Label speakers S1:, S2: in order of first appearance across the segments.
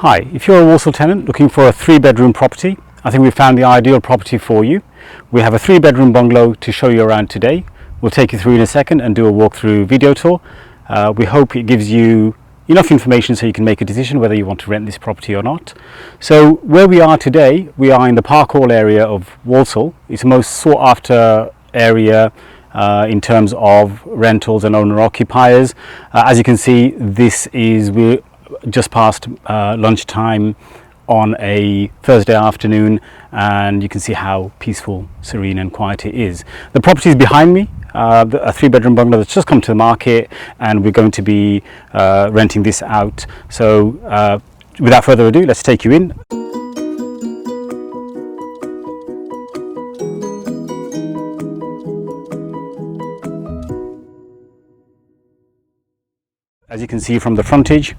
S1: Hi, if you're a Walsall tenant looking for a 3-bedroom property, I think we've found the ideal property for you. We have a 3-bedroom bungalow to show you around today. We'll take you through in a second and do a walkthrough video tour. We hope it gives you enough information so you can make a decision whether you want to rent this property or not. So where we are today, we are in the Parkhall area of Walsall. It's the most sought after area in terms of rentals and owner occupiers. As you can see, we're just past lunchtime on a Thursday afternoon, and you can see how peaceful, serene and quiet it is. The property is behind me, a 3-bedroom bungalow that's just come to the market, and we're going to be renting this out. So without further ado, let's take you in. As you can see from the frontage,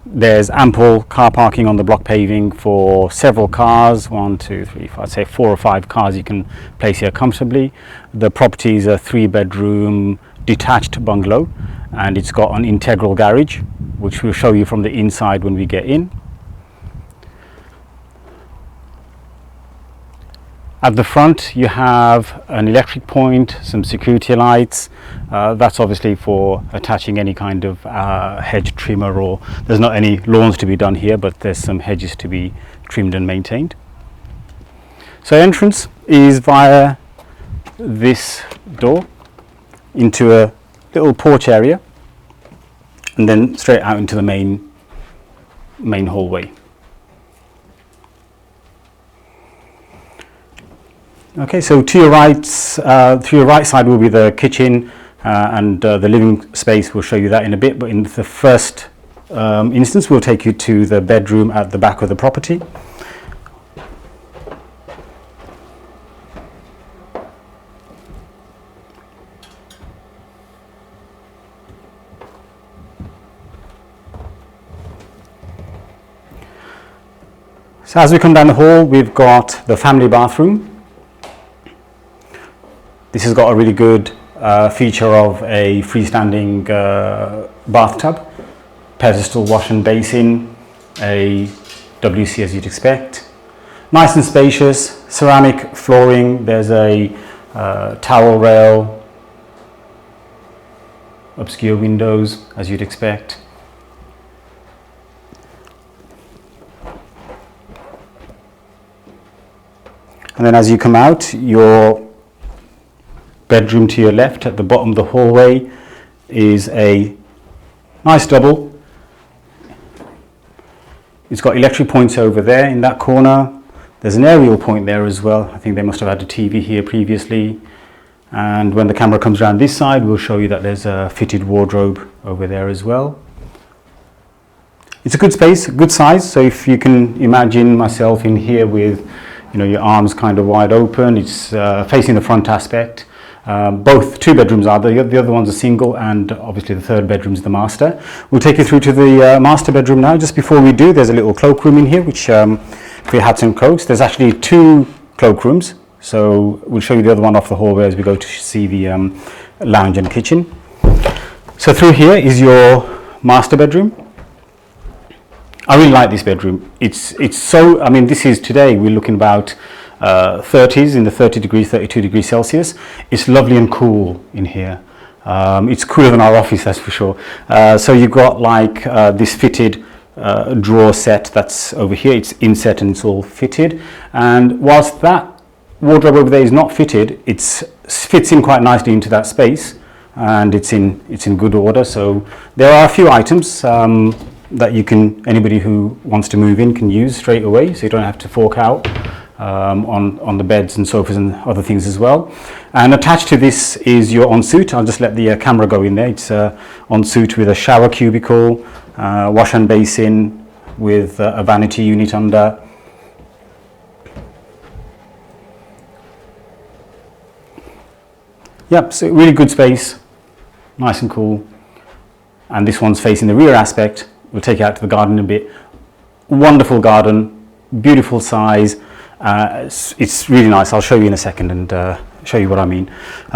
S1: there's ample car parking on the block paving for several cars. 1, 2, 3, 4, I'd say 4 or 5 cars you can place here comfortably. The property is a 3-bedroom detached bungalow, and it's got an integral garage, which we'll show you from the inside when we get in. At the front you have an electric point, some security lights. That's obviously for attaching any kind of hedge trimmer, or there's not any lawns to be done here, but there's some hedges to be trimmed and maintained. So entrance is via this door into a little porch area, and then straight out into the main hallway. Okay, so to your right side will be the kitchen, and the living space. We'll show you that in a bit, but in the first instance we'll take you to the bedroom at the back of the property. So as we come down the hall, we've got the family bathroom. This has got a really good feature of a freestanding bathtub, pedestal wash and basin, a WC as you'd expect. Nice and spacious, ceramic flooring. There's a towel rail, obscure windows as you'd expect. And then as you come out, your bedroom to your left at the bottom of the hallway is a nice double. It's got electric points over there in that corner. There's an aerial point there as well. I think they must have had a TV here previously. And when the camera comes around this side, we'll show you that there's a fitted wardrobe over there as well. It's a good space, a good size. So if you can imagine myself in here with, your arms kind of wide open, it's facing the front aspect. Both 2 bedrooms are, the other one's a single, and obviously the 3rd bedroom is the master. We'll take you through to the master bedroom now. Just before we do, there's a little cloakroom in here, which for your hats and coats. There's actually 2 cloakrooms, so we'll show you the other one off the hallway as we go to see the lounge and kitchen. So through here is your master bedroom. I really like this bedroom. It's so, this is today, we're looking about 30s, in the 30 degrees, 32 degrees Celsius. It's lovely and cool in here. It's cooler than our office, that's for sure. So you've got like this fitted drawer set that's over here. It's inset and it's all fitted. And whilst that wardrobe over there is not fitted, it fits in quite nicely into that space, and it's in good order. So there are a few items that anybody who wants to move in can use straight away, so you don't have to fork out on the beds and sofas and other things as well. And attached to this is your ensuite. I'll just let the camera go in there. It's ensuite with a shower cubicle, wash and basin with a vanity unit under. Yep, so really good space, nice and cool. And this one's facing the rear aspect. We'll take you out to the garden in a bit. Wonderful garden, beautiful size. It's really nice. I'll show you in a second and show you what I mean.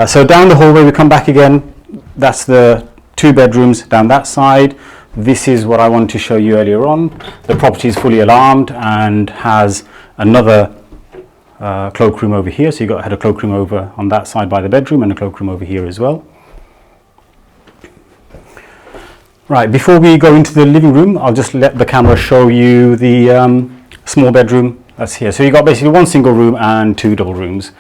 S1: So down the hallway we come back again. That's the 2 bedrooms down that side. this is what I wanted to show you earlier on. The property is fully alarmed and has another cloakroom over here. So had a cloakroom over on that side by the bedroom and a cloakroom over here as well. Right, before we go into the living room, I'll just let the camera show you the small bedroom that's here. So you've got basically one single room and two double rooms.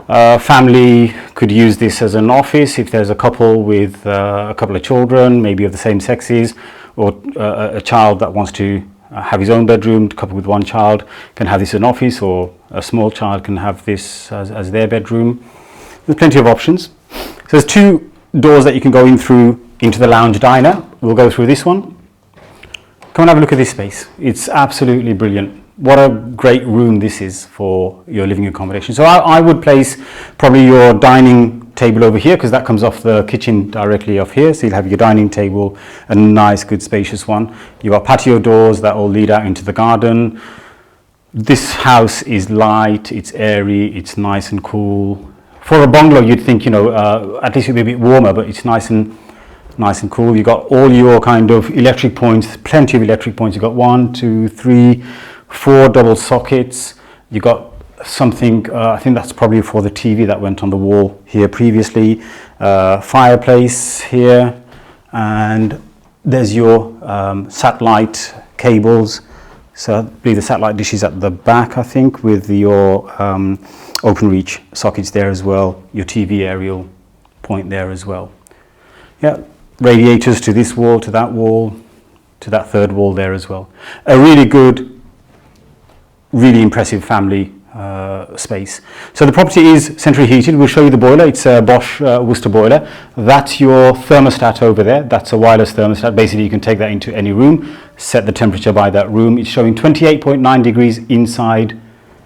S1: Family could use this as an office if there's a couple with a couple of children, maybe of the same sexes, or a child that wants to have his own bedroom. A couple with one child can have this as an office, or a small child can have this as their bedroom. There's plenty of options. So there's two doors that you can go in through into the lounge diner. We'll go through this one. Come and have a look at this space. It's absolutely brilliant. What a great room this is for your living accommodation. So I would place probably your dining table over here, because that comes off the kitchen directly off here. So you'll have your dining table, a nice, good, spacious one. You've got patio doors that all lead out into the garden. This house is light, it's airy, it's nice and cool. For a bungalow, you'd think, at least it'd be a bit warmer, but it's nice and cool. You've got all your kind of electric points, plenty of electric points. You've got 1, 2, 3, 4 double sockets. You've got something, I think that's probably for the TV that went on the wall here previously. Fireplace here, and there's your satellite cables. So I believe the satellite dish is at the back, I think, with your open reach sockets there as well. Your TV aerial point there as well. Yeah. Radiators to this wall, to that third wall there as well. A really good, really impressive family space. So the property is centrally heated. We'll show you the boiler. It's a Bosch Worcester boiler. That's your thermostat over there. That's a wireless thermostat. Basically, you can take that into any room, set the temperature by that room. It's showing 28.9 degrees inside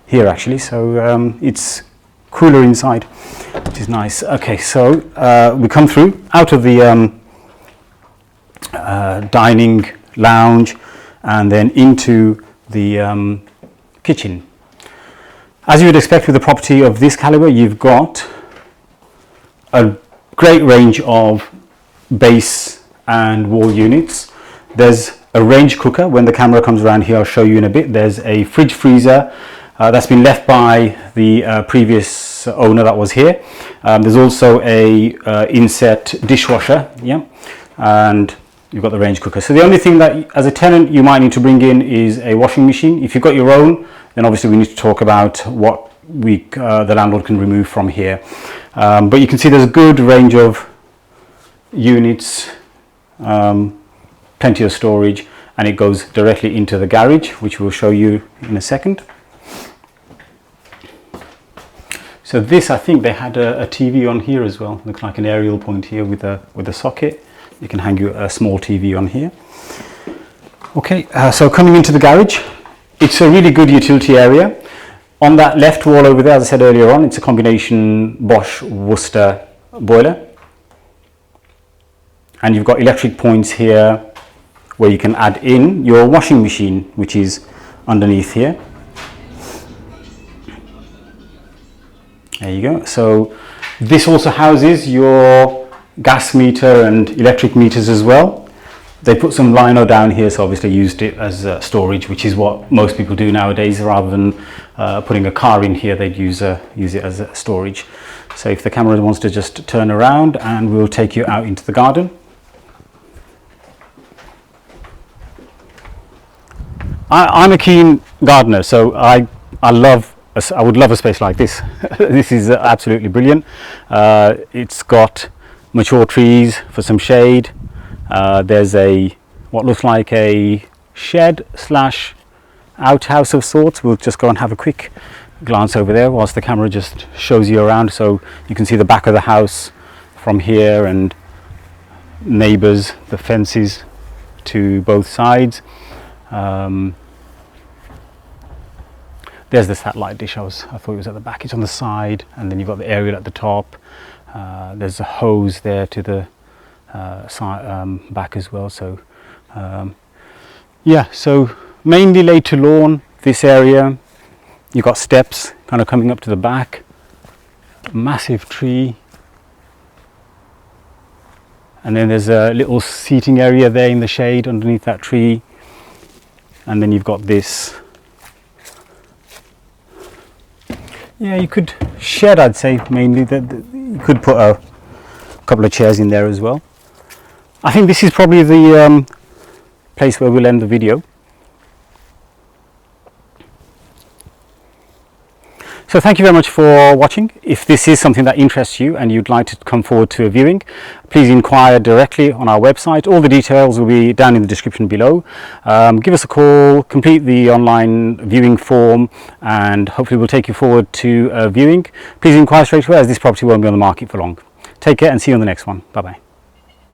S1: here, actually. So it's cooler inside, which is nice. Okay, so we come through out of the dining lounge and then into the kitchen. As you would expect with a property of this caliber, you've got a great range of base and wall units. There's a range cooker. When the camera comes around here, I'll show you in a bit. There's a fridge freezer that's been left by the previous owner that was here. There's also a inset dishwasher, and you've got the range cooker. So the only thing that as a tenant you might need to bring in is a washing machine. If you've got your own, then obviously we need to talk about what the landlord can remove from here. But you can see there's a good range of units, plenty of storage, and it goes directly into the garage, which we'll show you in a second. So this, I think they had a TV on here as well. Looks like an aerial point here with a socket. You can hang a small TV on here. Okay, so coming into the garage, it's a really good utility area. On that left wall over there, as I said earlier on, it's a combination Bosch Worcester boiler. And you've got electric points here where you can add in your washing machine, which is underneath here. There you go. So this also houses your gas meter and electric meters as well. They put some lino down here, so obviously used it as storage, which is what most people do nowadays. Rather than putting a car in here, they'd use it as storage. So if the camera wants to just turn around, and we'll take you out into the garden. I'm a keen gardener, so I would love a space like this. This is absolutely brilliant. It's got mature trees for some shade. There's what looks like a shed / outhouse of sorts. We'll just go and have a quick glance over there whilst the camera just shows you around, so you can see the back of the house from here and neighbours, the fences to both sides. There's the satellite dish. I thought it was at the back. It's on the side, and then you've got the aerial at the top. There's a hose there to the back as well. So yeah, so mainly laid to lawn, this area. You've got steps kind of coming up to the back, massive tree, and then there's a little seating area there in the shade underneath that tree, and then you've got this. Yeah, you could shed, I'd say, mainly. That you could put a couple of chairs in there as well. I think this is probably the place where we'll end the video. So thank you very much for watching. If this is something that interests you and you'd like to come forward to a viewing, please inquire directly on our website. All the details will be down in the description below. Give us a call, complete the online viewing form, and hopefully we'll take you forward to a viewing. Please inquire straight away, as this property won't be on the market for long. Take care and see you on the next one. Bye bye.